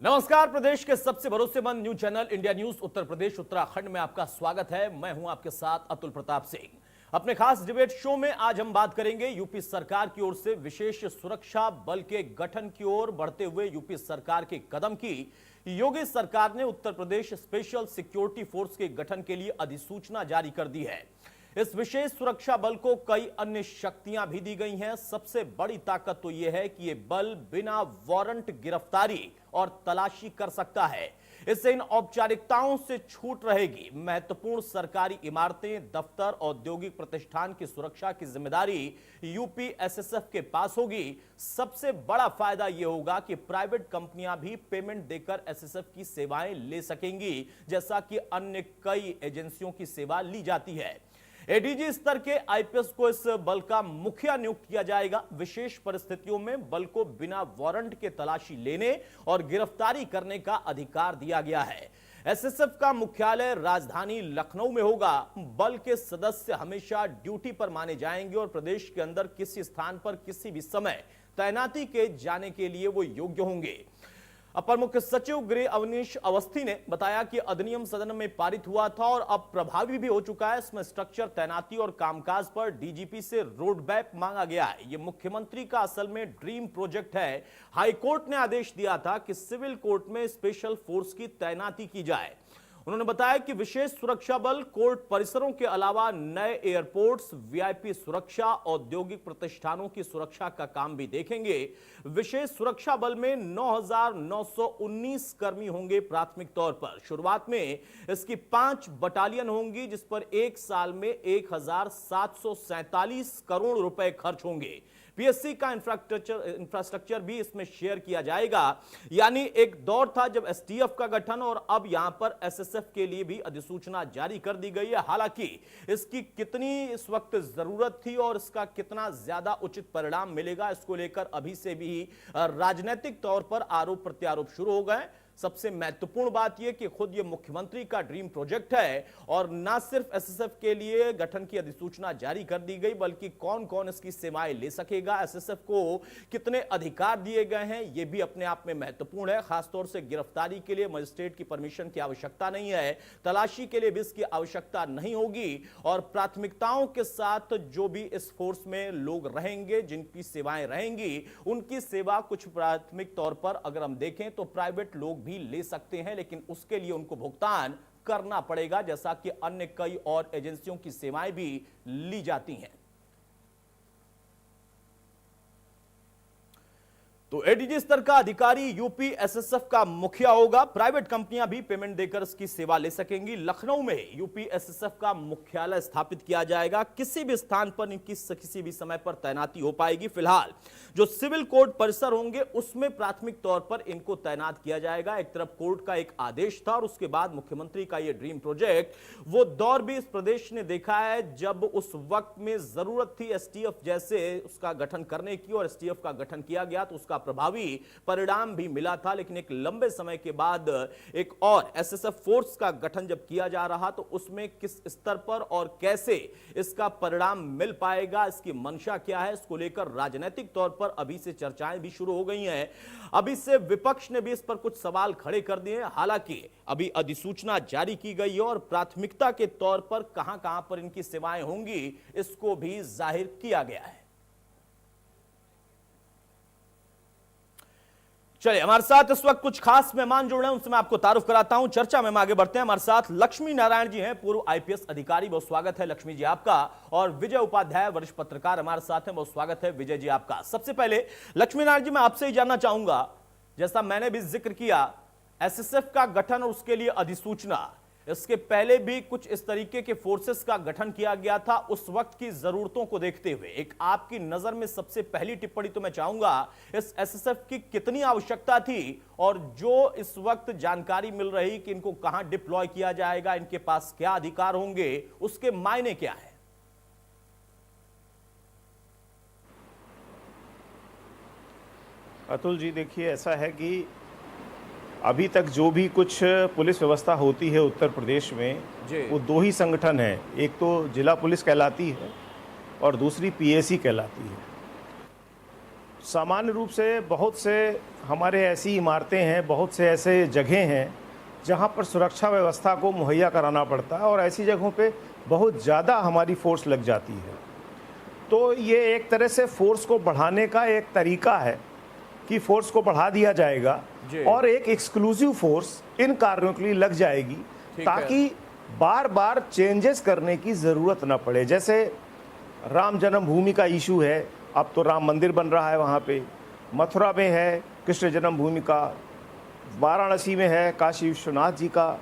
नमस्कार। प्रदेश के सबसे भरोसेमंद news channel India news Uttar Pradesh Uttarakhand में आपका स्वागत है। मैं हूं आपके साथ अतुल प्रताप सिंह। अपने खास डिबेट शो में आज हम बात करेंगे यूपी सरकार की ओर से विशेष सुरक्षा बल के गठन की ओर बढ़ते हुए यूपी सरकार के कदम की। योगी सरकार ने Uttar Pradesh special security force के गठन के लिए अधिसूचना जारी कर दी है। इस विशेष सुरक्षा बल को कई अन्य शक्तियां भी दी गई हैं। सबसे बड़ी ताकत तो यह है कि यह बल बिना वारंट गिरफ्तारी और तलाशी कर सकता है। इससे इन औपचारिकताओं से छूट रहेगी। महत्वपूर्ण सरकारी इमारतें, दफ्तर, औद्योगिक प्रतिष्ठान की सुरक्षा की जिम्मेदारी यूपी एसएसएफ के पास होगी। सबसे बड़ा फायदा यह होगा कि प्राइवेट कंपनियां भी पेमेंट देकर एसएसएफ की सेवाएं ले सकेंगी, जैसा कि अन्य कई एजेंसियों की सेवा ली जाती है। एडीजी स्तर के आईपीएस को इस बल का मुखिया नियुक्त किया जाएगा। विशेष परिस्थितियों में बल को बिना वारंट के तलाशी लेने और गिरफ्तारी करने का अधिकार दिया गया है। एसएसएफ का मुख्यालय राजधानी लखनऊ में होगा। बल के सदस्य हमेशा ड्यूटी पर माने जाएंगे और प्रदेश के अंदर किसी स्थान पर किसी भी समय तैनाती के जाने के लिए वो योग्य होंगे। अपर मुख्य सचिव गृह अवनीश अवस्थी ने बताया कि अधिनियम सदन में पारित हुआ था और अब प्रभावी भी हो चुका है। इसमें स्ट्रक्चर, तैनाती और कामकाज पर डीजीपी से रोड मैप मांगा गया है। यह मुख्यमंत्री का असल में ड्रीम प्रोजेक्ट है। हाईकोर्ट ने आदेश दिया था कि सिविल कोर्ट में स्पेशल फोर्स की तैनाती की जाए। उन्होंने बताया कि विशेष सुरक्षा बल कोर्ट परिसरों के अलावा नए एयरपोर्ट्स, वीआईपी सुरक्षा, औद्योगिक प्रतिष्ठानों की सुरक्षा का काम भी देखेंगे। विशेष सुरक्षा बल में 9,919 कर्मी होंगे प्राथमिक तौर पर। शुरुआत में इसकी 5 बटालियन होंगी, जिस पर एक साल में 1,747 करोड़ रुपए खर्च होंगे। पीएससी का इंफ्रास्ट्रक्चर भी इसमें शेयर किया जाएगा। यानी एक दौर था जब एसटीएफ का गठन, और अब यहां पर एसएसएफ के लिए भी अधिसूचना जारी कर दी गई है। हालांकि इसकी कितनी इस वक्त जरूरत थी और इसका कितना ज्यादा उचित परिणाम मिलेगा, इसको लेकर अभी से भी राजनीतिक तौर पर आरोप प्रत्यारोप शुरू हो गए। सबसे महत्वपूर्ण बात यह कि खुद ये मुख्यमंत्री का ड्रीम प्रोजेक्ट है और ना सिर्फ एसएसएफ के लिए गठन की अधिसूचना जारी कर दी गई, बल्कि कौन कौन इसकी सेवाएं ले सकेगा, एसएसएफ को कितने अधिकार दिए गए हैं, यह भी अपने आप में महत्वपूर्ण है। खासतौर से गिरफ्तारी के लिए मजिस्ट्रेट की परमिशन की आवश्यकता नहीं है, तलाशी के लिए भी इसकी आवश्यकता नहीं होगी। और प्राथमिकताओं के साथ जो भी इस फोर्स में लोग रहेंगे, जिनकी सेवाएं रहेंगी, उनकी सेवा कुछ प्राथमिक तौर पर अगर हम देखें तो प्राइवेट लोग भी ले सकते हैं, लेकिन उसके लिए उनको भुगतान करना पड़ेगा, जैसा कि अन्य कई और एजेंसियों की सेवाएं भी ली जाती हैं। तो एडीजी स्तर का अधिकारी यूपी एसएसएफ का मुखिया होगा। प्राइवेट कंपनियां भी पेमेंट देकर इसकी सेवा ले सकेंगी। लखनऊ में यूपी एसएसएफ का मुख्यालय स्थापित किया जाएगा। किसी भी स्थान पर इनकी किसी भी समय पर तैनाती हो पाएगी। फिलहाल जो सिविल कोर्ट परिसर होंगे उसमें प्राथमिक तौर पर इनको तैनात किया जाएगा। एक तरफ कोर्ट का एक आदेश था और उसके बाद मुख्यमंत्री का यह ड्रीम प्रोजेक्ट, वो दौर भी इस प्रदेश ने देखा है जब उस वक्त में जरूरत थी एसटीएफ जैसे उसका गठन करने की, और एसटीएफ का गठन किया गया तो उसका प्रभावी परिणाम भी मिला था। लेकिन एक लंबे समय के बाद एक और एसएसएफ फोर्स का गठन जब किया जा रहा तो उसमें किस स्तर पर और कैसे इसका परिणाम मिल पाएगा, इसकी मंशा क्या है, इसको लेकर राजनीतिक तौर पर अभी से चर्चाएं भी शुरू हो गई हैं। अभी से विपक्ष ने भी इस पर कुछ सवाल खड़े कर दिए हैं। हालांकि अभी अधिसूचना जारी की गई है और प्राथमिकता के तौर पर कहां कहां पर इनकी सेवाएं होंगी इसको भी जाहिर किया गया है। चलिए, हमारे साथ इस वक्त कुछ खास मेहमान जुड़ रहे हैं, उनसे मैं आपको तारुफ कराता हूं। चर्चा में हम आगे बढ़ते हैं। हमारे साथ लक्ष्मी नारायण जी हैं, पूर्व आईपीएस अधिकारी। बहुत स्वागत है लक्ष्मी जी आपका। और विजय उपाध्याय, वरिष्ठ पत्रकार, हमारे साथ हैं। बहुत स्वागत है विजय जी आपका। सबसे पहले लक्ष्मी नारायण जी, मैं आपसे ही जानना चाहूंगा, जैसा मैंने भी जिक्र किया, एसएसएफ का गठन और उसके लिए अधिसूचना, इसके पहले भी कुछ इस तरीके के फोर्सेस का गठन किया गया था। उस वक्त की जरूरतों को देखते हुए एक आपकी नजर में सबसे पहली टिप्पणी तो मैं चाहूंगा, इस एसएसएफ की कितनी आवश्यकता थी और जो इस वक्त जानकारी मिल रही कि इनको कहां डिप्लॉय किया जाएगा, इनके पास क्या अधिकार होंगे, उसके मायने क्या है? अतुल जी, देखिए, ऐसा है कि अभी तक जो भी कुछ पुलिस व्यवस्था होती है उत्तर प्रदेश में, वो 2 ही संगठन है। एक तो जिला पुलिस कहलाती है और दूसरी पीएसी कहलाती है। सामान्य रूप से बहुत से हमारे ऐसी इमारतें हैं, बहुत से ऐसे जगह हैं जहां पर सुरक्षा व्यवस्था को मुहैया कराना पड़ता है और ऐसी जगहों पे बहुत ज़्यादा हमारी फोर्स लग जाती है। तो ये एक तरह से फोर्स को बढ़ाने का एक तरीका है कि फोर्स को बढ़ा दिया जाएगा और एक एक्सक्लूसिव फोर्स इन कार्यों के लिए लग जाएगी ताकि बार बार चेंजेस करने की ज़रूरत ना पड़े। जैसे राम जन्मभूमि का इशू है, अब तो राम मंदिर बन रहा है वहाँ पे, मथुरा में है कृष्ण जन्मभूमि का, वाराणसी में है काशी विश्वनाथ जी का,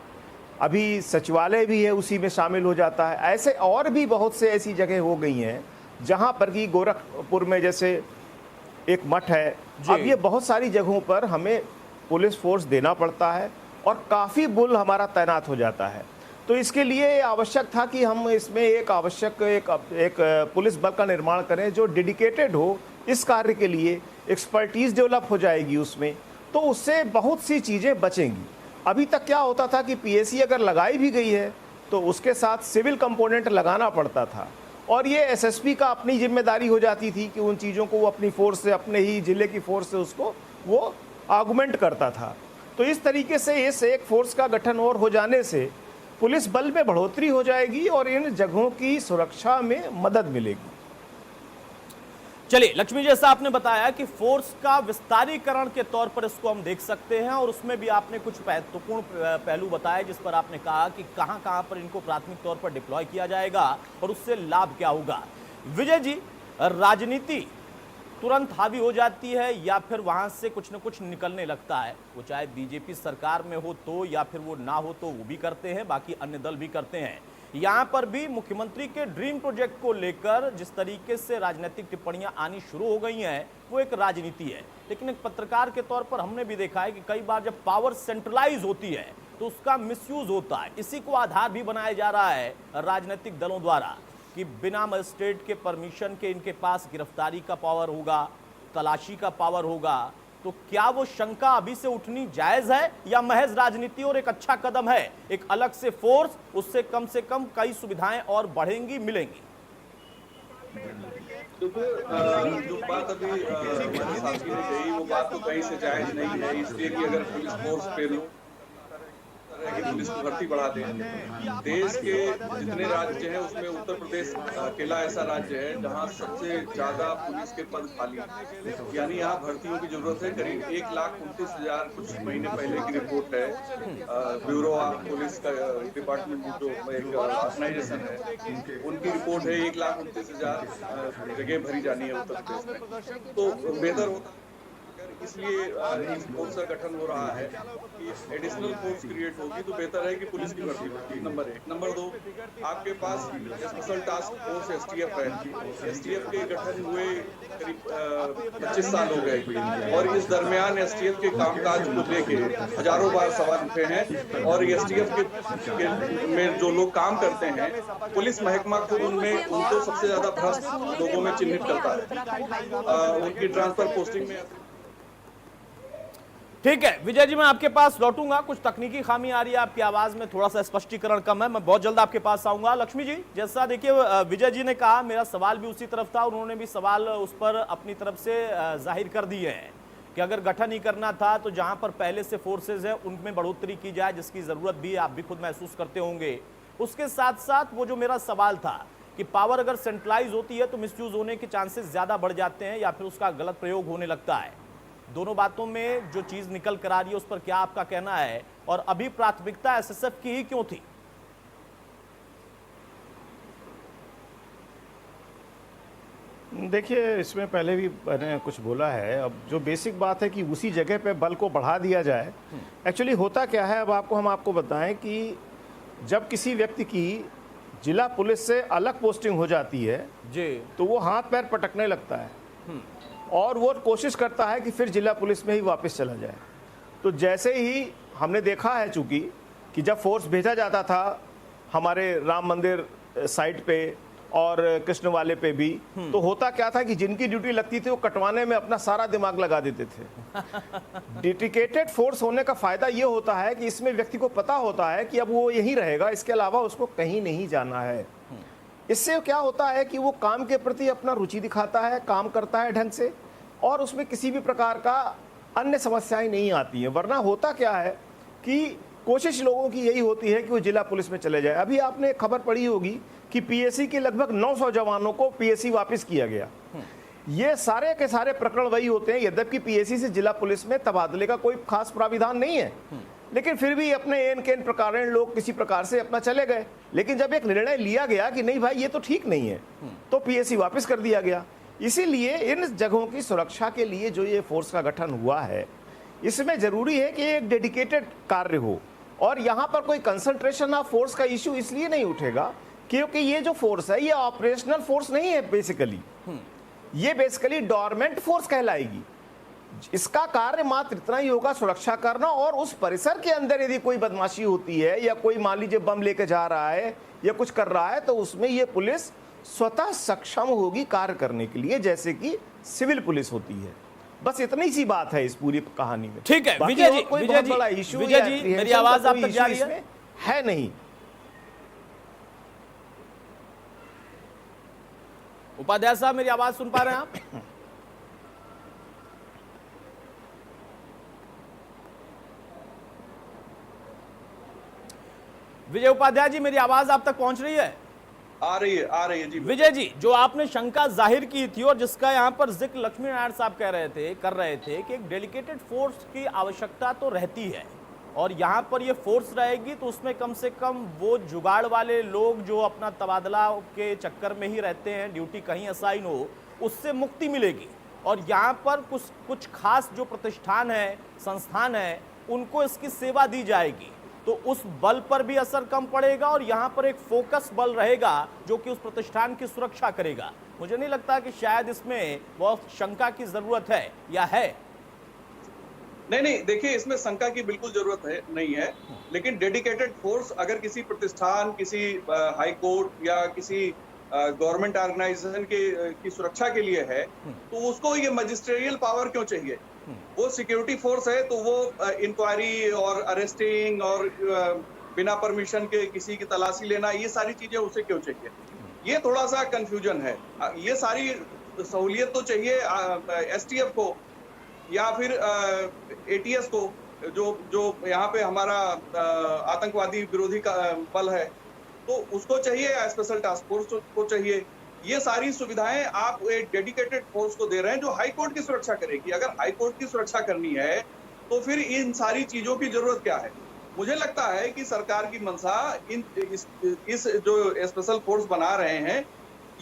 अभी सचिवालय भी है उसी में शामिल हो जाता है। ऐसे और भी बहुत से ऐसी जगह हो गई हैं जहाँ पर कि गोरखपुर में जैसे एक मठ है। अब ये बहुत सारी जगहों पर हमें पुलिस फोर्स देना पड़ता है और काफ़ी बल हमारा तैनात हो जाता है। तो इसके लिए आवश्यक था कि हम इसमें एक पुलिस बल का निर्माण करें जो डेडिकेटेड हो इस कार्य के लिए, एक्सपर्टीज़ डेवलप हो जाएगी उसमें, तो उससे बहुत सी चीज़ें बचेंगी। अभी तक क्या होता था कि पीएसी अगर लगाई भी गई है तो उसके साथ सिविल कंपोनेंट लगाना पड़ता था और ये एसएसपी का अपनी जिम्मेदारी हो जाती थी कि उन चीज़ों को वो अपनी फोर्स से, अपने ही जिले की फोर्स से उसको वो आर्गुमेंट करता था। तो इस तरीके से इस एक फोर्स का गठन और हो जाने से पुलिस बल में बढ़ोतरी हो जाएगी और इन जगहों की सुरक्षा में मदद मिलेगी। चलिए लक्ष्मी, जैसा आपने बताया कि फोर्स का विस्तारीकरण के तौर पर इसको हम देख सकते हैं और उसमें भी आपने कुछ महत्वपूर्ण पहलू बताए जिस पर आपने कहा कि कहां पर इनको प्राथमिक तौर पर डिप्लॉय किया जाएगा और उससे लाभ क्या होगा। विजय जी, राजनीति तुरंत हावी हो जाती है या फिर वहां से कुछ न कुछ निकलने लगता है, वो चाहे बीजेपी सरकार में हो तो या फिर वो ना हो तो वो भी करते हैं, बाकी अन्य दल भी करते हैं। यहां पर भी मुख्यमंत्री के ड्रीम प्रोजेक्ट को लेकर जिस तरीके से राजनीतिक टिप्पणियां आनी शुरू हो गई हैं वो एक राजनीति है, लेकिन एक पत्रकार के तौर पर हमने भी देखा है कि कई बार जब पावर सेंट्रलाइज होती है तो उसका मिसयूज होता है। इसी को आधार भी बनाया जा रहा है राजनीतिक दलों द्वारा कि बिना मजिस्ट्रेट के परमिशन के इनके पास गिरफ्तारी का पावर होगा, तलाशी का पावर होगा। तो क्या वो शंका अभी से उठनी जायज है या महज राजनीति और एक अच्छा कदम है, एक अलग से फोर्स, उससे कम कई सुविधाएं और बढ़ेंगी, मिलेंगी? जो बात अभी हमारे साथी ने कही वो बात तो कहीं से जायज नहीं है, इसलिए कि अगर पुलिस फोर्स पे लोग कि पुलिस की भर्ती बढ़ा दें। देश के जितने राज्य हैं उसमें उत्तर प्रदेश अकेला ऐसा राज्य है जहां सबसे ज्यादा पुलिस के पद खाली हैं, यानी यहाँ भर्तियों की जरूरत है। करीब 1,29,000 कुछ महीने पहले की रिपोर्ट है ब्यूरो ऑफ पुलिस का डिपार्टमेंट जो एक ऑर्गेनाइजेशन है उनकी रिपोर्ट है 1,29,000 जगह भरी जानी है उत्तर प्रदेश में। तो बेहतर होता इसलिए इस फोर्स का गठन हो रहा है कि एडिशनल फोर्स क्रिएट होगी तो बेहतर है कि पुलिस की भर्ती होगी, नंबर 1। नंबर 2, आपके पास स्पेशल टास्क फोर्स एसटीएफ है। एसटीएफ के गठन हुए करीब 25 साल हो गए और इस दरमियान एसटीएफ के कामकाज को लेके हजारों बार सवाल उठे हैं और एसटीएफ के में जो लोग काम करते हैं पुलिस महकमा खुद उनको सबसे ज्यादा भ्रष्ट लोगों में चिन्हित करता है उनकी ट्रांसफर पोस्टिंग में। ठीक है विजय जी, मैं आपके पास लौटूंगा, कुछ तकनीकी खामी आ रही है, आपकी आवाज में थोड़ा सा स्पष्टीकरण कम है, मैं बहुत जल्द आपके पास आऊंगा। लक्ष्मी जी, जैसा देखिए विजय जी ने कहा, मेरा सवाल भी उसी तरफ था, उन्होंने भी सवाल उस पर अपनी तरफ से जाहिर कर दिए हैं कि अगर गठन ही करना था तो जहां पर पहले से फोर्सेज है उनमें बढ़ोतरी की जाए, जिसकी जरूरत भी आप भी खुद महसूस करते होंगे। उसके साथ साथ वो जो मेरा सवाल था कि पावर अगर सेंट्रलाइज होती है तो मिसयूज होने के चांसेस ज्यादा बढ़ जाते हैं या फिर उसका गलत प्रयोग होने लगता है। दोनों बातों में जो चीज निकल कर आ रही है उस पर क्या आपका कहना है और अभी प्राथमिकता एसएसएफ की ही क्यों थी? देखिए, इसमें पहले भी मैंने कुछ बोला है। अब जो बेसिक बात है कि उसी जगह पे बल को बढ़ा दिया जाए। एक्चुअली होता क्या है, अब हम आपको बताएं कि जब किसी व्यक्ति की जिला पुलिस से अलग पोस्टिंग हो जाती है जी, तो वो हाथ पैर पटकने लगता है और वो कोशिश करता है कि फिर जिला पुलिस में ही वापस चला जाए। तो जैसे ही हमने देखा है, चूंकि कि जब फोर्स भेजा जाता था हमारे राम मंदिर साइट पे और कृष्ण वाले पे भी, तो होता क्या था कि जिनकी ड्यूटी लगती थी वो कटवाने में अपना सारा दिमाग लगा देते थे। डेडिकेटेड फोर्स होने का फायदा ये होता है कि इसमें व्यक्ति को पता होता है कि अब वो यहीं रहेगा, इसके अलावा उसको कहीं नहीं जाना है। इससे क्या होता है कि वो काम के प्रति अपना रुचि दिखाता है, काम करता है ढंग से और उसमें किसी भी प्रकार का अन्य समस्याएं नहीं आती हैं। वरना होता क्या है कि कोशिश लोगों की यही होती है कि वो जिला पुलिस में चले जाए। अभी आपने खबर पढ़ी होगी कि पीएसी के लगभग 900 जवानों को पीएसी वापस किया गया। ये सारे के सारे प्रकरण वही होते हैं, यद्यपि पीएसी से जिला पुलिस में तबादले का कोई खास प्राविधान नहीं है, लेकिन फिर भी अपने एन केन प्रकार लोग किसी प्रकार से अपना चले गए। लेकिन जब एक निर्णय लिया गया कि नहीं भाई ये तो ठीक नहीं है, तो पीएसी वापस कर दिया गया। इसीलिए इन जगहों की सुरक्षा के लिए जो ये फोर्स का गठन हुआ है, इसमें जरूरी है कि एक डेडिकेटेड कार्य हो। और यहाँ पर कोई कंसंट्रेशन ऑफ फोर्स का इश्यू इसलिए नहीं उठेगा क्योंकि ये जो फोर्स है ये ऑपरेशनल फोर्स नहीं है। बेसिकली ये बेसिकली डोरमेंट फोर्स कहलाएगी। इसका कार्य मात्र इतना ही होगा, सुरक्षा करना। और उस परिसर के अंदर यदि कोई बदमाशी होती है या कोई मान लीजिए बम लेके जा रहा है या कुछ कर रहा है, तो उसमें ये पुलिस स्वतः सक्षम होगी कार्य करने के लिए, जैसे कि सिविल पुलिस होती है। बस इतनी सी बात है इस पूरी कहानी में। ठीक है विजय जी, विजय जी मेरी आवाज आप तक जा रही है नहीं? उपाध्याय साहब मेरी आवाज सुन पा रहे हैं आप? विजय उपाध्याय जी मेरी आवाज आप तक पहुंच रही है? आ रही है जी। विजय जी, जो आपने शंका जाहिर की थी और जिसका यहां पर जिक्र लक्ष्मी नारायण साहब कर रहे थे कि एक डेडिकेटेड फोर्स की आवश्यकता तो रहती है, और यहां पर ये फोर्स रहेगी तो उसमें कम से कम वो जुगाड़ वाले लोग जो अपना तबादला के चक्कर में ही रहते हैं, ड्यूटी कहीं असाइन हो, उससे मुक्ति मिलेगी। और यहाँ पर कुछ खास जो प्रतिष्ठान है, संस्थान है, उनको इसकी सेवा दी जाएगी, तो उस बल पर भी असर कम पड़ेगा और यहाँ पर एक फोकस बल रहेगा जो कि उस प्रतिष्ठान की सुरक्षा करेगा। मुझे नहीं लगता कि शायद इसमें बहुत शंका की जरूरत है, या है? नहीं, देखिए इसमें शंका की बिल्कुल जरूरत नहीं है। लेकिन डेडिकेटेड फोर्स अगर किसी प्रतिष्ठान, किसी हाई कोर्ट या किसी गवर्नमेंट ऑर्गेनाइजेशन की सुरक्षा के लिए है, तो उसको ये मजिस्ट्रियल पावर क्यों चाहिए? वो सिक्योरिटी फोर्स है तो वो इंक्वायरी और अरेस्टिंग और बिना परमिशन के किसी की तलाशी लेना, ये सारी चीजें उसे क्यों चाहिए? ये थोड़ा सा कंफ्यूजन है। ये सारी सहूलियत तो चाहिए एसटीएफ को या फिर एटीएस को, जो यहाँ पे हमारा आतंकवादी विरोधी का बल है, तो उसको चाहिए, या स्पेशल टास्क फोर्स को चाहिए। ये सारी सुविधाएं आप एक डेडिकेटेड फोर्स को दे रहे हैं जो हाई कोर्ट की सुरक्षा करेगी। अगर हाई कोर्ट की सुरक्षा करनी है तो फिर इन सारी चीजों की जरूरत क्या है? मुझे लगता है कि सरकार की मंशा इस जो स्पेशल फोर्स बना रहे हैं,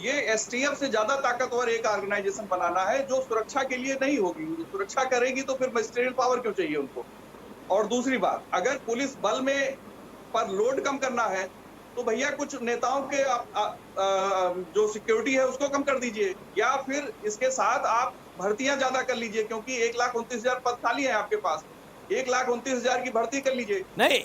ये एसटीएफ से ज्यादा ताकतवर एक ऑर्गेनाइजेशन बनाना है जो सुरक्षा के लिए नहीं होगी। सुरक्षा करेगी तो फिर मजिस्ट्रियल पावर क्यों चाहिए उनको? और दूसरी बात, अगर पुलिस बल में पर लोड कम करना है तो भैया कुछ नेताओं के जो सिक्योरिटी है उसको कम कर दीजिए, या फिर इसके साथ आप भर्तियां ज्यादा कर लीजिए, क्योंकि 1,29,000 पद खाली है आपके पास। 1,29,000 की भर्ती कर लीजिए। नहीं,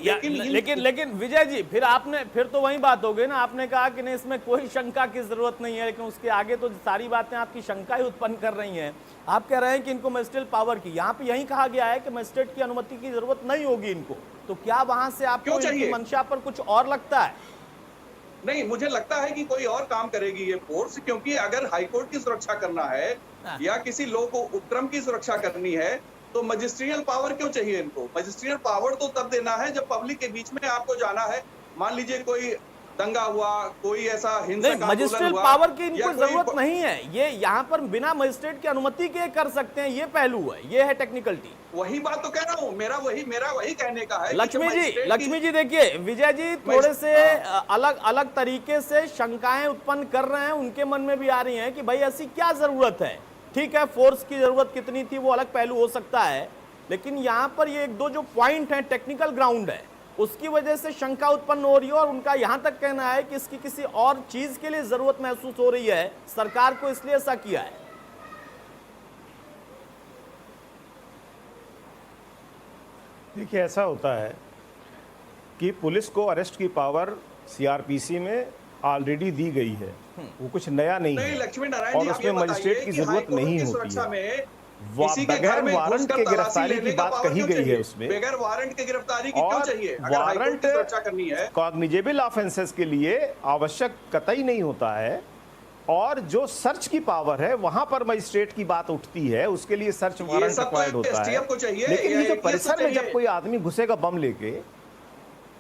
लेकिन विजय जी, फिर तो वही बात हो गई ना। आपने कहा कि नहीं इसमें कोई शंका की जरूरत नहीं है, लेकिन उसके आगे तो सारी बातें आपकी शंका ही उत्पन्न कर रही हैं। आप कह रहे हैं कि इनको मजिस्ट्रेट पावर की, यहाँ पे यही कहा गया है कि मजिस्ट्रेट की अनुमति की जरूरत नहीं होगी इनको, तो क्या वहां से आपको इनकी मंशा पर कुछ और लगता है? नहीं, मुझे लगता है कि कोई और काम करेगी ये फोर्स, क्योंकि अगर हाईकोर्ट की सुरक्षा करना है या किसी लोग को उपक्रम की सुरक्षा करनी है तो मजिस्ट्रियल पावर क्यों चाहिए इनको? मजिस्ट्रियल पावर तो तब देना है जब पब्लिक के बीच में आपको जाना है। मान लीजिए कोई दंगा हुआ, कोई ऐसा हिंसक मजिस्ट्रेट पावर की इनको जरूरत नहीं है। ये यहाँ पर बिना मजिस्ट्रेट की अनुमति के कर सकते हैं, ये पहलू है, ये है टेक्निकलिटी। वही बात तो कह रहा हूँ, मेरा वही कहने का है। लक्ष्मी जी देखिए, विजय जी थोड़े से अलग तरीके से शंकाएं उत्पन्न कर रहे हैं, उनके मन में भी आ रही हैं कि भाई ऐसी क्या जरूरत है। ठीक है, फोर्स की जरूरत कितनी थी वो अलग पहलू हो सकता है, लेकिन यहाँ पर ये एक दो जो पॉइंट है, टेक्निकल ग्राउंड है, उसकी वजह से शंका उत्पन्न हो रही है। और उनका यहां तक कहना है कि इसकी किसी और चीज के लिए जरूरत महसूस हो रही है, सरकार को इसलिए ऐसा किया है। देखिए, ऐसा होता है कि पुलिस को अरेस्ट की पावर सीआरपीसी में ऑलरेडी दी गई है, वो कुछ नया नहीं है, और उसमें मजिस्ट्रेट की जरूरत नहीं होती है। बगैर वारंट के गिरफ्तारी की बात कही गई है उसमें। बगैर वारंट के गिरफ्तारी की क्यों चाहिए? वारंट कॉग्निजेबल ऑफेंसेस के लिए आवश्यक कतई नहीं होता है, और जो सर्च की पावर है वहां पर मजिस्ट्रेट की बात उठती है, उसके लिए सर्च वारंट सब तो रिक्वायर्ड होता है। STF को चाहिए, लेकिन या ये जो ATF परिसर को में जब चाहिए। कोई आदमी घुसेगा बम लेके,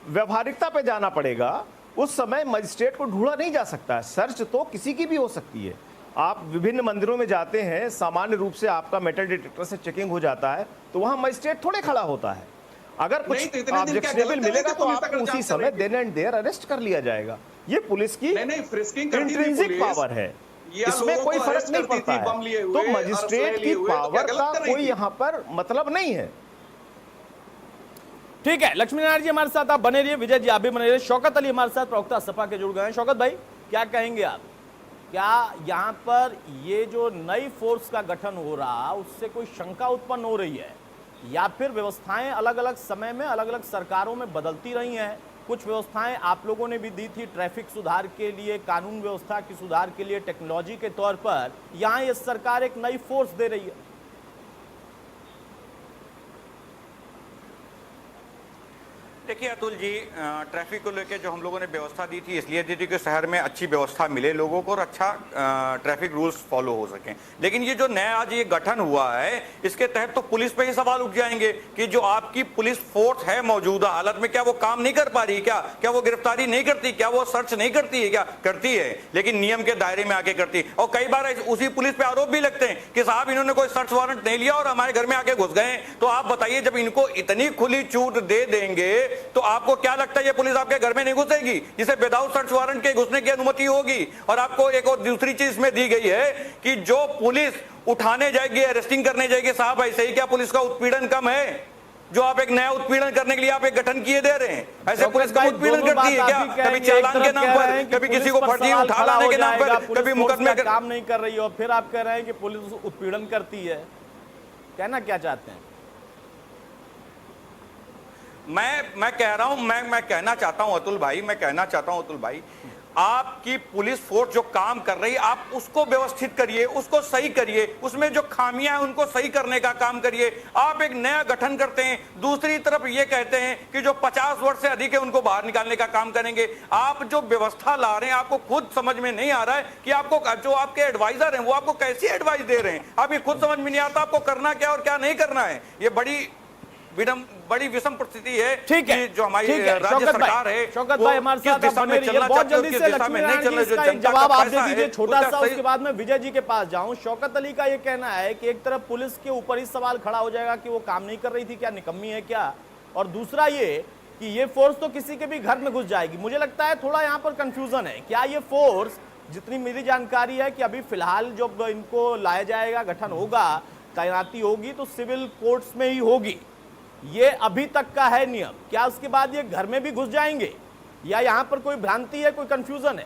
व्यवहारिकता पे जाना पड़ेगा, उस समय मजिस्ट्रेट को ढूंढा नहीं जा सकता है। सर्च तो किसी की भी हो सकती है। आप विभिन्न मंदिरों में जाते हैं, सामान्य रूप से आपका मेटल डिटेक्टर से चेकिंग हो जाता है, तो वहां मजिस्ट्रेट थोड़े खड़ा होता है। अगर नहीं, कुछ तो इतने दिन क्या ऑब्जेक्शनेबल गलत कर मिलेगा रहे थे तो पुलिस आपको अगर उसी जांच समय करेगी? देन एंड देयर अरेस्ट कर लिया जाएगा। ये पुलिस की नहीं, फ्रिस्किंग करती थी इंट्रिंसिक पुलिस, पावर है, या इसमें लोगों कोई को फर्क अरेस्ट नहीं करती पड़ता थी, बम लिए है। हुए, तो मजिस्ट्रेट असलहे की लिए हुए, तो क्या पावर गलत का कर रही कोई थी? यहाँ पर मतलब नहीं है। ठीक है, लक्ष्मी नारायण जी हमारे साथ आप बने रहिए, विजय जी आप भी बने रहिए। शौकत अली हमारे साथ प्रवक्ता सपा के जुड़ गए हैं। शौकत भाई, क्या कहेंगे आप? क्या यहाँ पर ये जो नई फोर्स का गठन हो रहा, उससे कोई शंका उत्पन्न हो रही है, या फिर व्यवस्थाएं अलग अलग समय में अलग अलग सरकारों में बदलती रही हैं? कुछ व्यवस्थाएं आप लोगों ने भी दी थी ट्रैफिक सुधार के लिए, कानून व्यवस्था की सुधार के लिए, टेक्नोलॉजी के तौर पर। यहाँ ये सरकार एक नई फोर्स दे रही है। देखिए अतुल जी, ट्रैफिक को लेकर जो हम लोगों ने व्यवस्था दी थी इसलिए दी थी कि शहर में अच्छी व्यवस्था मिले लोगों को और अच्छा ट्रैफिक रूल्स फॉलो हो सकें। लेकिन ये जो नया आज ये गठन हुआ है, इसके तहत तो पुलिस पे ही सवाल उठ जाएंगे कि जो आपकी पुलिस फोर्स है मौजूदा हालत में, क्या वो काम नहीं कर पा रही? क्या वो गिरफ्तारी नहीं करती? क्या वो सर्च नहीं करती है? क्या करती है, लेकिन नियम के दायरे में आके करती है। और कई बार उसी पुलिस पे आरोप भी लगते हैं कि साहब इन्होंने कोई सर्च वारंट नहीं लिया और हमारे घर में आके घुस गए। तो आप बताइए, जब इनको इतनी खुली छूट दे देंगे तो आपको क्या लगता है ये पुलिस आपके घर में नहीं घुसेगी, जिसे विदाउट सर्च वारंट के घुसने की अनुमति होगी? और आपको एक और दूसरी चीज इसमें दी गई है कि जो पुलिस उठाने जाएगी, अरेस्टिंग करने जाएगी, साहब ऐसे ही क्या पुलिस का उत्पीड़न कम है? जो आप एक नया उत्पीड़न करने के लिए आप एक गठन किए दे रहे हैं, ऐसे पुलिस का उत्पीड़न करती है क्या? कभी चालान के नाम पर, कभी किसी को फर्जी उठा लाने के नाम पर, कभी मुकदमे काम नहीं कर रही, और फिर आप कह रहे हैं कि पुलिस उत्पीड़न करती है। कहना क्या चाहते हैं? मैं कह रहा हूं, मैं कहना चाहता हूं अतुल भाई, आपकी पुलिस फोर्स जो काम कर रही है, आप उसको व्यवस्थित करिए, उसको सही करिए, उसमें जो खामियां हैं उनको सही करने का काम करिए। आप एक नया गठन करते हैं, दूसरी तरफ ये कहते हैं कि जो 50 वर्ष से अधिक है उनको बाहर निकालने का काम करेंगे। आप जो व्यवस्था ला रहे हैं, आपको खुद समझ में नहीं आ रहा है कि आपको जो आपके एडवाइजर हैं वो आपको कैसी एडवाइस दे रहे हैं। आप ये खुद समझ में नहीं आता आपको करना क्या और क्या नहीं करना है। ये बड़ी विषम परिस्थिति है। ठीक है, जो हमारी राज्य सरकार है, शौकत भाई हमारे साथ आप बने रहिए। बहुत जल्दी से लक्ष्मी नारायण जी इसका एक जवाब आप दे दीजिए छोटा सा, उसके बाद में विजय जी के पास जाऊं। शौकत अली का ये कहना है कि एक तरफ पुलिस के ऊपर ही सवाल खड़ा हो जाएगा कि वो काम नहीं कर रही थी, क्या निकम्मी है क्या, और दूसरा ये कि ये फोर्स तो किसी के भी घर में घुस जाएगी। मुझे लगता है थोड़ा यहाँ पर कंफ्यूजन है। क्या ये फोर्स, जितनी मेरी जानकारी है कि अभी फिलहाल जब इनको लाया जाएगा, गठन होगा, तैनाती होगी तो सिविल कोर्ट्स में ही होगी, ये अभी तक का है नियम। क्या उसके बाद ये घर में भी घुस जाएंगे, या यहां पर कोई भ्रांति है, कोई कंफ्यूजन है?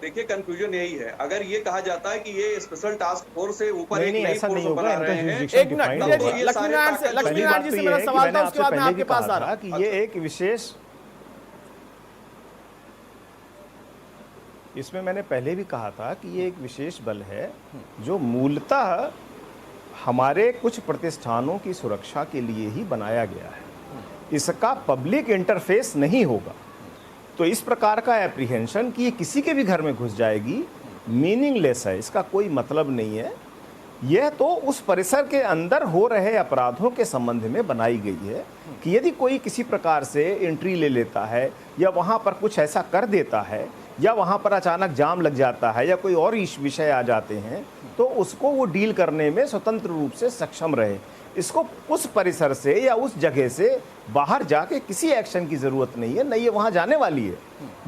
देखिए, कंफ्यूजन यही है। अगर ये कहा जाता है कि ये स्पेशल टास्क फोर्स से ऊपर नहीं, एक नहीं, नई ऐसा फोर्स नहीं होगा, बना इनका रहे हैं। jurisdiction एक मिनट define विजय होगा। जी, लक्ष्मी नारायण जी से मेरा पहली सवाल बात था, तो उसके ये बाद है मैं कि आपके मैंने पास आ आपसे रहा हूं। पहले भी कहा था कि ये एक विशेष, इसमें मैंने पहले भी कहा था कि ये एक विशेष बल है जो मूलतः हमारे कुछ प्रतिष्ठानों की सुरक्षा के लिए ही बनाया गया है। इसका पब्लिक इंटरफेस नहीं होगा। तो इस प्रकार का एप्रीहेंशन कि ये किसी के भी घर में घुस जाएगी, मीनिंगलेस है, इसका कोई मतलब नहीं है। यह तो उस परिसर के अंदर हो रहे अपराधों के संबंध में बनाई गई है कि यदि कोई किसी प्रकार से एंट्री ले लेता है या वहाँ पर कुछ ऐसा कर देता है या वहाँ पर अचानक जाम लग जाता है या कोई और विषय आ जाते हैं, तो उसको वो डील करने में स्वतंत्र रूप से सक्षम रहे। इसको उस परिसर से या उस जगह से बाहर जाके किसी एक्शन की ज़रूरत नहीं है, न ये वहाँ जाने वाली है।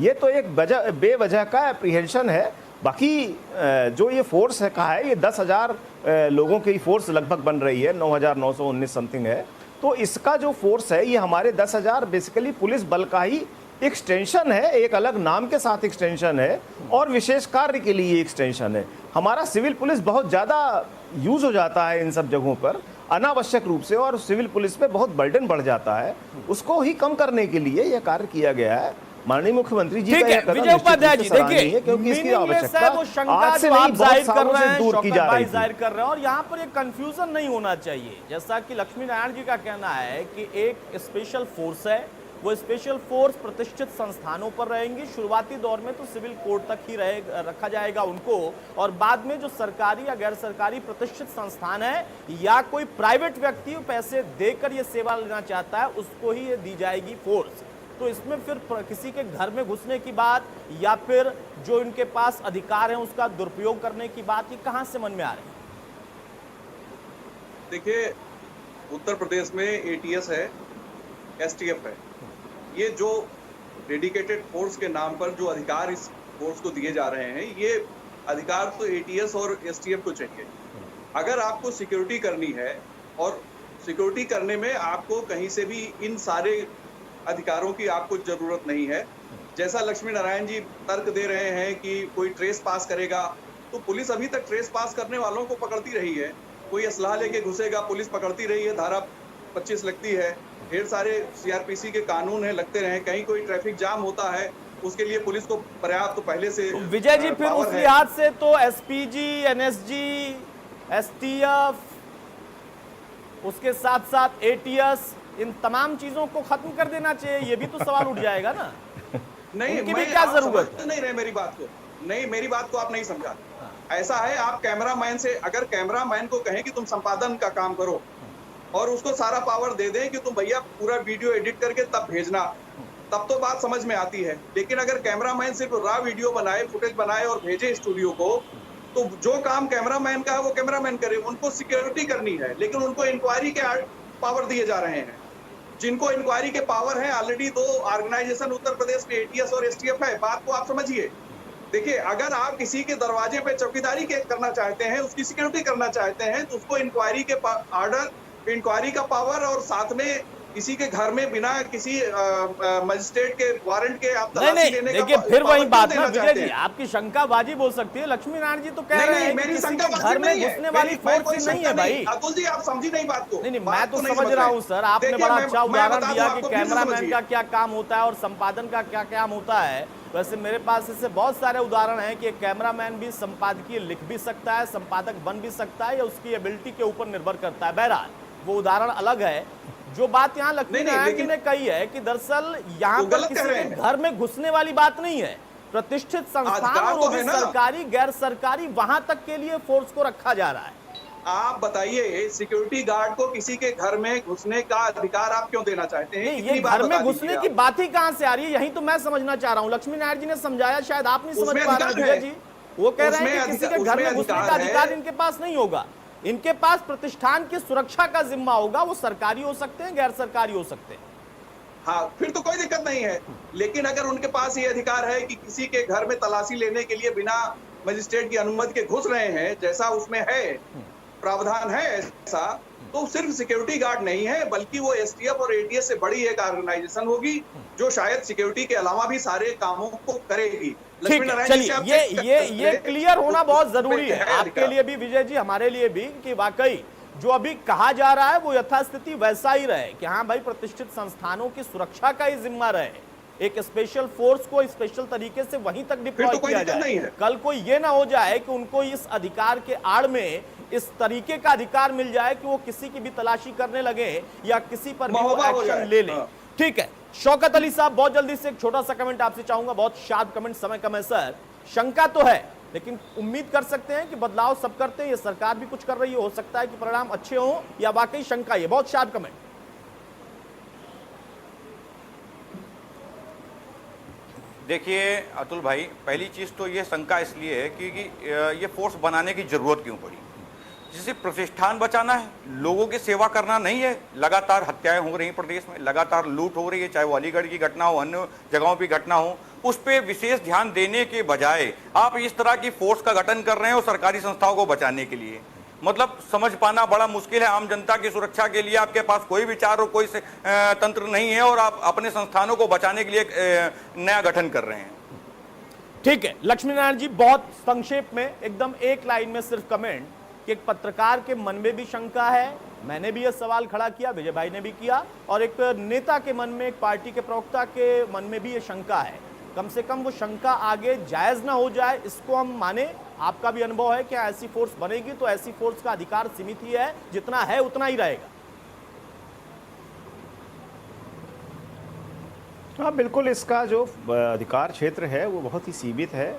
ये तो एक बेवजह का एप्रीहेंशन है। बाकी जो ये फोर्स है कहा है, ये 10,000 लोगों की फोर्स लगभग बन रही है, 9,919 समथिंग है। तो इसका जो फोर्स है ये हमारे 10,000 बेसिकली पुलिस बल का ही एक्सटेंशन है, एक अलग नाम के साथ एक्सटेंशन है और विशेष कार्य के लिए एक्सटेंशन है। हमारा सिविल पुलिस बहुत ज़्यादा यूज़ हो जाता है इन सब जगहों पर अनावश्यक रूप से, और सिविल पुलिस पे बहुत बर्डन बढ़ जाता है। उसको ही कम करने के लिए यह कार्य किया गया है। माननीय मुख्यमंत्री जी का यह कदम विजय उपाध्याय जी, देखिए क्योंकि इसकी आवश्यकता वो शंका आज से जो नहीं आप बहुत जाहिर कर सालों रहे से हैं, दूर की जा शौकत भाई रही थी। जाहिर कर रहे हैं, और यहाँ पर एक कंफ्यूजन नहीं होना चाहिए। जैसा कि लक्ष्मी नारायण जी का कहना है कि एक स्पेशल फोर्स है वो स्पेशल फोर्स प्रतिष्ठित संस्थानों पर रहेंगी। शुरुआती दौर में तो सिविल कोड तक ही रखा जाएगा उनको, और बाद में जो सरकारी या गैर सरकारी प्रतिष्ठित संस्थान है या कोई प्राइवेट व्यक्ति पैसे देकर ये सेवा लेना चाहता है उसको ही ये दी जाएगी फोर्स। तो इसमें फिर किसी के घर में घुसने की बात या फिर जो इनके पास अधिकार है उसका दुरुपयोग करने की बात, ये कहां से मन में आ रही है? देखिए, उत्तर प्रदेश में एटीएस है, एसटीएफ है। ये जो डेडिकेटेड फोर्स के नाम पर जो अधिकार इस फोर्स को दिए जा रहे हैं, ये अधिकार तो एटीएस और एसटीएफ को चाहिए। अगर आपको सिक्योरिटी करनी है और सिक्योरिटी करने में आपको कहीं से भी इन सारे अधिकारों की आपको जरूरत नहीं है। जैसा लक्ष्मी नारायण जी तर्क दे रहे हैं कि कोई ट्रेस पास करेगा, तो पुलिस अभी तक ट्रेस पास करने वालों को पकड़ती रही है। कोई असलाह लेके घुसेगा, पुलिस पकड़ती रही है, धारा 25 लगती है, ढेर सारे सीआरपीसी के कानून है, लगते रहे। कहीं कोई ट्रैफिक जाम होता है, उसके लिए पुलिस को पर्याप्त तो पहले से विजय जी फिर उस लिहाज से तो एसपीजी, एनएसजी, एसटीएफ, उसके साथ साथ एटीएस, इन तमाम चीजों को खत्म कर देना चाहिए। ये भी तो सवाल उठ जाएगा ना। नहीं, उनकी भी क्या जरूरत नहीं रहे मेरी बात को। नहीं, मेरी बात को आप नहीं समझा। ऐसा है, आप कैमरामैन से अगर कैमरामैन को कहें कि तुम संपादन का काम करो और उसको सारा पावर दे दें कि तुम भैया पूरा वीडियो एडिट करके तब भेजना, तब तो बात समझ में आती है। लेकिन अगर कैमरामैन सिर्फ रॉ वीडियो बनाए, फुटेज बनाए और भेजे स्टूडियो को, तो जो काम कैमरामैन का है वो कैमरामैन करे। उनको सिक्योरिटी करनी है, लेकिन उनको इंक्वायरी के पावर दिए जा रहे हैं। जिनको इंक्वायरी के पावर है, ऑलरेडी 2 ऑर्गेनाइजेशन उत्तर प्रदेश में एटीएस और एसटीएफ है। बात को आप समझिए। देखिए, अगर आप किसी के दरवाजे पे चौकीदारी करना चाहते हैं, उसकी सिक्योरिटी करना चाहते हैं, तो उसको इंक्वायरी के ऑर्डर, इंक्वायरी का पावर और साथ में किसी के घर में बिना किसी मजिस्ट्रेट के वारंट के आप तलाशी लेने का। देखिए फिर वही बात ना विजय जी, आपकी शंकाबाजी बोल सकती है। लक्ष्मी नारायण जी तो कह रहे हैं कि किसी के घर में घुसने वाली फोर्स नहीं है भाई। अतुल जी, आप समझी नहीं बात को। नहीं, मैं तो समझ रहा हूँ सर। आपने बड़ा अच्छा उदाहरण दिया कि कैमरामैन का क्या काम होता है और संपादन का क्या काम होता है। वैसे मेरे पास इससे बहुत सारे उदाहरण हैं कि कैमरामैन भी संपादकीय लिख भी सकता है, संपादक बन भी सकता है, या उसकी एबिलिटी के ऊपर निर्भर करता है। बहरहाल वो उदाहरण अलग है। जो बात यहाँ लक्ष्मी नारायण जी ने कही है कि दरअसल यहाँ पर किसी के घर में घुसने वाली बात नहीं है। प्रतिष्ठित संस्थान और वो भी सरकारी गैर सरकारी, वहां तक के लिए फोर्स को रखा जा रहा है। आप बताइए, सिक्योरिटी गार्ड को किसी के घर में घुसने का अधिकार आप क्यों देना चाहते हैं? ये घर में घुसने की बात ही कहां से आ रही है, यही तो मैं समझना चाह रहा हूँ। लक्ष्मी नारायण जी ने समझाया, शायद आप नहीं समझ पा रहे विजय जी। वो कह रहे हैं कि किसी के घर में घुसने का अधिकार इनके पास नहीं होगा। इनके पास प्रतिष्ठान की सुरक्षा का जिम्मा होगा। वो सरकारी हो सकते हैं, गैर सरकारी हो सकते हैं। हाँ, फिर तो कोई दिक्कत नहीं है। लेकिन अगर उनके पास ये अधिकार है कि किसी के घर में तलाशी लेने के लिए बिना मजिस्ट्रेट की अनुमति के घुस रहे हैं, जैसा उसमें है प्रावधान है ऐसा, तो सिर्फ सिक्योरिटी गार्ड नहीं है, बल्कि वो एसटीएफ और एटीएस से बड़ी एक ऑर्गेनाइजेशन होगी जो शायद सिक्योरिटी के अलावा भी सारे कामों को करेगी। ठीक है, चलिए ये क्लियर होना बहुत जरूरी है आपके लिए भी विजय जी, हमारे लिए भी, कि वाकई जो अभी कहा जा रहा है वो यथास्थिति वैसा ही रहे कि हाँ भाई प्रतिष्ठित संस्थानों की सुरक्षा का ही जिम्मा रहे। एक स्पेशल फोर्स को स्पेशल तरीके से वहीं तक डिप्लॉय किया जाए। कल को ये ना हो जाए कि उनको इस अधिकार के आड़ में इस तरीके का अधिकार मिल जाए कि वो किसी की भी तलाशी करने लगे या किसी पर भी एक्शन ले ले। ठीक है, शौकत अली साहब, बहुत जल्दी से एक छोटा सा कमेंट आपसे चाहूंगा, बहुत शार्प कमेंट, समय कम है सर। शंका तो है, लेकिन उम्मीद कर सकते हैं कि बदलाव सब करते हैं, ये सरकार भी कुछ कर रही है, हो सकता है कि परिणाम अच्छे हों, या वाकई शंका? ये बहुत शार्प कमेंट। देखिए अतुल भाई, पहली चीज तो ये शंका इसलिए है क्योंकि ये फोर्स बनाने की जरूरत क्यों पड़ी? जिसे प्रतिष्ठान बचाना है, लोगों की सेवा करना नहीं है। लगातार हत्याएं हो रही प्रदेश में, लगातार लूट हो रही है, चाहे वो अलीगढ़ की घटना हो, अन्य जगहों की घटना हो, उस पर विशेष ध्यान देने के बजाय आप इस तरह की फोर्स का गठन कर रहे हैं और सरकारी संस्थाओं को बचाने के लिए। मतलब समझ पाना बड़ा मुश्किल है। आम जनता की सुरक्षा के लिए आपके पास कोई विचार और कोई तंत्र नहीं है और आप अपने संस्थानों को बचाने के लिए नया गठन कर रहे हैं। ठीक है लक्ष्मी नारायण जी, बहुत संक्षेप में एकदम एक लाइन में सिर्फ कमेंट कि एक पत्रकार के मन में भी शंका है, मैंने भी यह सवाल खड़ा किया, विजय भाई ने भी किया, और एक नेता के मन में, एक पार्टी के प्रवक्ता के मन में भी यह शंका है। कम से कम वो शंका आगे जायज ना हो जाए, इसको हम माने। आपका भी अनुभव है कि ऐसी फोर्स बनेगी तो ऐसी फोर्स का अधिकार सीमित ही है, जितना है उतना ही रहेगा। हाँ, बिल्कुल इसका जो अधिकार क्षेत्र है वो बहुत ही सीमित है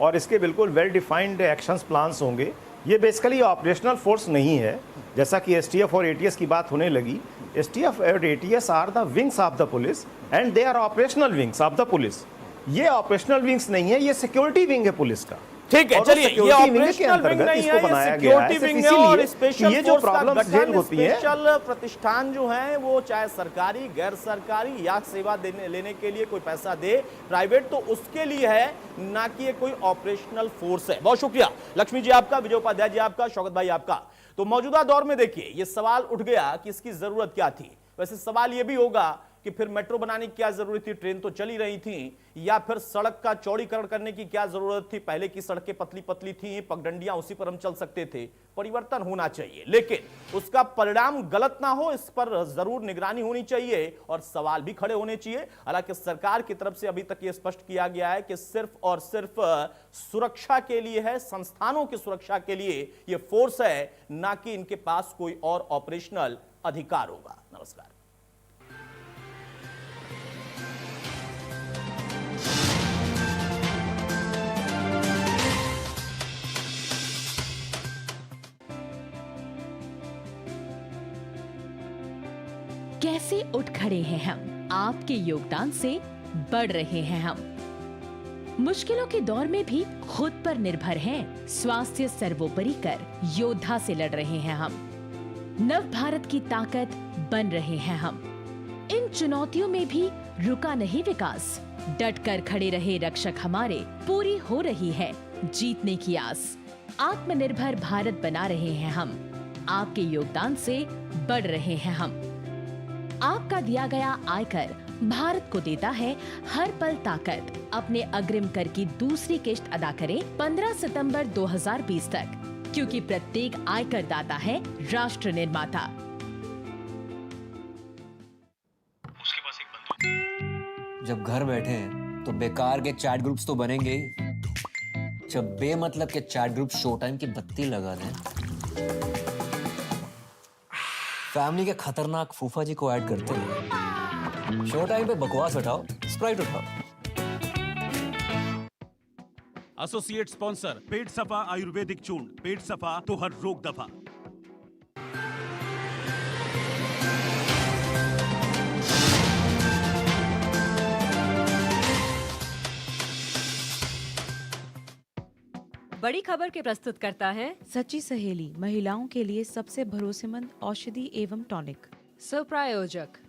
और इसके बिल्कुल वेल डिफाइंड एक्शंस प्लान्स होंगे। ये बेसिकली ऑपरेशनल फोर्स नहीं है, जैसा कि एसटीएफ और एटीएस की बात होने लगी। एसटीएफ और ATS are the wings of the police and they are operational wings of the police. ये ऑपरेशनल विंग्स नहीं है, ये सिक्योरिटी विंग है पुलिस का। ठीक है, और चलिए, ये सिक्योरिटी विंग के ऑपरेशनल विंग अंतर्गत नहीं इसको है, ये बनाया गया है। सिक्योरिटी सिर्फ विंग है और इसीलिए स्पेशल कि ये जो फोर्स का प्रॉब्लम्स गठन जेल होती है, स्पेशल प्रतिष्ठान जो है वो चाहे सरकारी, गैर सरकारी या सेवा लेने के लिए कोई पैसा दे प्राइवेट, तो उसके लिए है, ना कि ये कोई ऑपरेशनल फोर्स है। बहुत शुक्रिया लक्ष्मी जी आपका, विजय उपाध्याय जी आपका, शौकत भाई आपका। तो मौजूदा दौर में देखिए ये सवाल उठ गया कि इसकी जरूरत क्या थी। वैसे सवाल ये भी होगा कि फिर मेट्रो बनाने की क्या जरूरत थी, ट्रेन तो चली रही थी, या फिर सड़क का चौड़ीकरण करने की क्या जरूरत थी, पहले की सड़कें पतली पतली थी, पगडंडियां उसी पर हम चल सकते थे। परिवर्तन होना चाहिए, लेकिन उसका परिणाम गलत ना हो, इस पर जरूर निगरानी होनी चाहिए और सवाल भी खड़े होने चाहिए। हालांकि सरकार की तरफ से अभी तक यह स्पष्ट किया गया है कि सिर्फ और सिर्फ सुरक्षा के लिए है, संस्थानों की सुरक्षा के लिए यह फोर्स है, ना कि इनके पास कोई और ऑपरेशनल अधिकार होगा। नमस्कार। कैसे उठ खड़े हैं हम, आपके योगदान से बढ़ रहे हैं हम। मुश्किलों के दौर में भी खुद पर निर्भर हैं, स्वास्थ्य सर्वोपरि कर योद्धा से लड़ रहे हैं हम। नव भारत की ताकत बन रहे हैं हम। इन चुनौतियों में भी रुका नहीं विकास, डट कर खड़े रहे रक्षक हमारे, पूरी हो रही है जीतने की आस। आत्मनिर्भर भारत बना रहे हैं हम, आपके योगदान से बढ़ रहे हैं हम। आपका दिया गया आयकर भारत को देता है हर पल ताकत। अपने अग्रिम कर की दूसरी किश्त अदा करें 15 सितंबर 2020 तक, क्योंकि प्रत्येक आयकर दाता है राष्ट्र निर्माता। उसके पास एक बंदूक। जब घर बैठे हैं तो बेकार के चैट ग्रुप्स तो बनेंगे ही। जब बेमतलब के चैट ग्रुप शो टाइम की बत्ती लगा दें, फैमिली के खतरनाक फूफा जी को ऐड करते हैं, शो टाइम पे बकवास हटाओ, स्प्राइट उठाओ। एसोसिएट स्पॉन्सर पेट सफा आयुर्वेदिक चूर्ण, पेट सफा तो हर रोग दफा। बड़ी खबर के प्रस्तुत करता है सच्ची सहेली, महिलाओं के लिए सबसे भरोसेमंद औषधि एवं टॉनिक। सह प्रायोजक